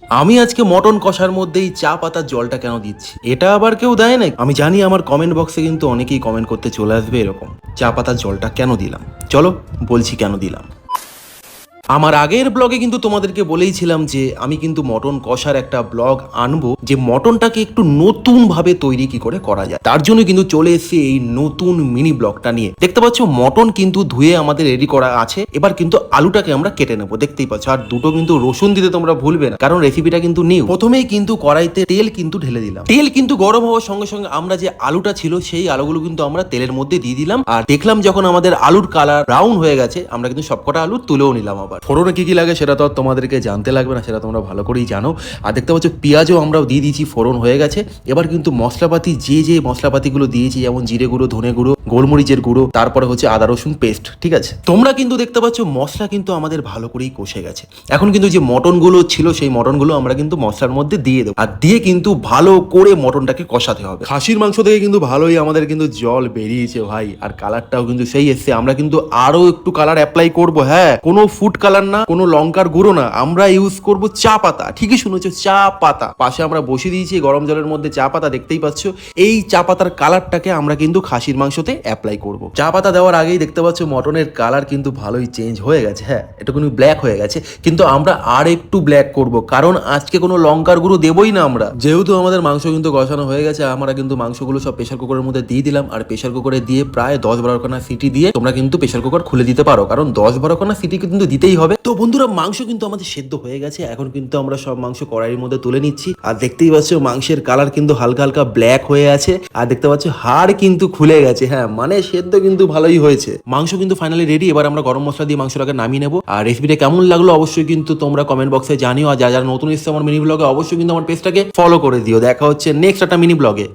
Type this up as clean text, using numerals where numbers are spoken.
আমি আজকে মটন কষার মধ্যেই চা পাতার জলটা কেন দিচ্ছি, এটা আবার কেউ দেয় না। আমি জানি আমার কমেন্ট বক্সে কিন্তু অনেকেই কমেন্ট করতে চলে আসবে এরকম, চা পাতার জলটা কেন দিলাম। চলো বলছি কেন দিলাম। আমার আগের ব্লগে কিন্তু তোমাদেরকে বলেইছিলাম যে আমি কিন্তু মটন কষার একটা ব্লগ আনবো, যে মটনটাকে একটু নতুন ভাবে তৈরি কি করে করা যায়। তার জন্য কিন্তু চলে এসেছি এই নতুন মিনি ব্লগটা নিয়ে। দেখতে পাচ্ছ মটন কিন্তু ধুয়ে আমাদের রেডি করা আছে। এবার কিন্তু আলুটাকে আমরা কেটে নেবো, দেখতেই পাচ্ছ। আর দুটো কিন্তু রসুন দিতে তোমরা ভুলবে না, কারণ রেসিপিটা কিন্তু নিউ। প্রথমেই কিন্তু কড়াইতে তেল কিন্তু ঢেলে দিলাম। তেল কিন্তু গরম হওয়ার সঙ্গে সঙ্গে আমরা যে আলুটা ছিল সেই আলুগুলো কিন্তু আমরা তেলের মধ্যে দিয়ে দিলাম। আর দেখলাম যখন আমাদের আলুর কালার ব্রাউন হয়ে গেছে, আমরা কিন্তু সবকটা আলু তুলেও নিলাম। আবার ফোড়নে কি কি লাগে সেটা তো আর তোমাদেরকে জানতে লাগবে না, সেটা তোমরা ভালো করেই জানো। আর দেখতে পাচ্ছ পেঁয়াজও আমরাও দিয়ে দিয়েছি, ফোড়ন হয়ে গেছে। এবার কিন্তু মশলাপাতি যে মশলাপাতিগুলো দিয়েছি, যেমন জিরে গুঁড়ো, ধনে গুঁড়ো, গোলমরিচের গুঁড়ো, তারপরে হচ্ছে আদা রসুন পেস্ট, ঠিক আছে। তোমরা কিন্তু দেখতে পাচ্ছ মশলা কিন্তু আমাদের ভালো করেই কষে গেছে। এখন কিন্তু যে মটনগুলো ছিল সেই মটনগুলো আমরা কিন্তু মশলার মধ্যে দিয়ে দেবো, আর দিয়ে কিন্তু ভালো করে মটনটাকে কষাতে হবে। খাসির মাংস থেকে কিন্তু ভালোই আমাদের কিন্তু জল বেরিয়েছে ভাই, আর কালারটাও কিন্তু সেই এসছে। আমরা কিন্তু আরো একটু কালার অ্যাপ্লাই করবো, হ্যাঁ, কোনো ফুড কালার না, কোনো লঙ্কার গুঁড়ো না, আমরা ইউজ করব চা পাতা। ঠিকই শুনেছো, চা পাতা। পাশে আমরা বসিয়ে দিয়েছি গরম জলের মধ্যে চা পাতা, দেখতেই পাচ্ছ। এই চা পাতার কালারটাকে আমরা কিন্তু খাসির মাংসতে অ্যাপ্লাই করব। চা পাতা দেওয়ার আগেই দেখতে পাচ্ছ মটনের কালার কিন্তু ভালোই চেঞ্জ হয়ে গেছে, হ্যাঁ, এটুকুনি ব্ল্যাক হয়ে গেছে। কিন্তু আমরা আর একটু ব্ল্যাক করব, কারণ আজকে কোনো লঙ্কার গুঁড়ো দেবই না আমরা। যেহেতু আমাদের মাংস কিন্তু কষানো হয়ে গেছে, আমরা কিন্তু মাংসগুলো সব প্রেশার কুকারের মধ্যে দিয়ে দিলাম। আর প্রেশার কুকারে দিয়ে প্রায় 10-12খানা সিটি দিয়ে তোমরা কিন্তু প্রেশার কুকার খুলে দিতে পারো, কারণ 10-12খানা সিটি কিন্তু দিতেই হবে। তো বন্ধুরা, মাংস কিন্তু আমাদের সেদ্ধ হয়ে গেছে। এখন কিন্তু আমরা সব মাংস কড়াইয়ের মধ্যে তুলে নিচ্ছি। আর দেখতেই পাচ্ছ মাংসের কালার কিন্তু হালকা হালকা ব্ল্যাক হয়ে আছে। আর দেখতে পাচ্ছ হাড় কিন্তু খুলে গেছে, হ্যাঁ, মানে সেদ্ধ কিন্তু ভালোই হয়েছে। মাংস কিন্তু ফাইনালি রেডি। এবার আমরা গরম মশলা দিয়ে মাংসটাকে নামিয়ে নেবো। আর রেসিপিটা কেমন লাগলো অবশ্যই কিন্তু তোমরা কমেন্ট বক্সে জানিও। আর যারা নতুন এসেছে আমার মিনি ব্লগে, অবশ্যই কিন্তু আমার পেজটাকে ফলো করে দিও। দেখা হচ্ছে নেক্সট একটা মিনি ব্লগে।